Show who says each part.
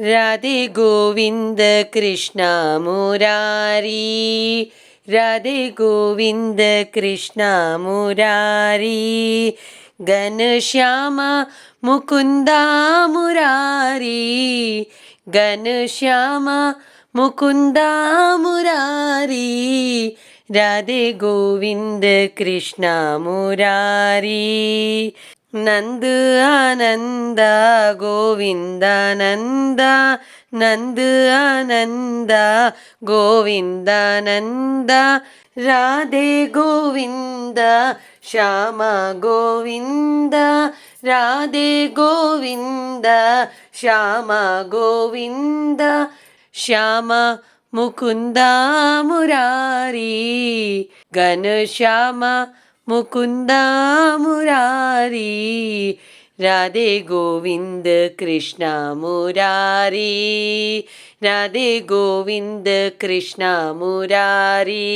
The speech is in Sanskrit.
Speaker 1: राधे गोविंद कृष्ण मुरारी, राधे गोविंद कृष्ण मुरारी, घनश्याम मुकुंद मुरारी, घनश्याम मुकुंद मुरारी, राधे गोविंद कृष्ण मुरारी। नंद आनंद गोविंद नंद, नंद आनंद गोविंद नंद, राधे गोविंद श्याम गोविंद, राधे गोविंद श्याम गोविंद, श्याम मुकुंद मुरारी, घनश्याम मुकुंद मुरारी, राधे गोविंद कृष्ण मुरारी, राधे गोविंद कृष्ण मुरारी।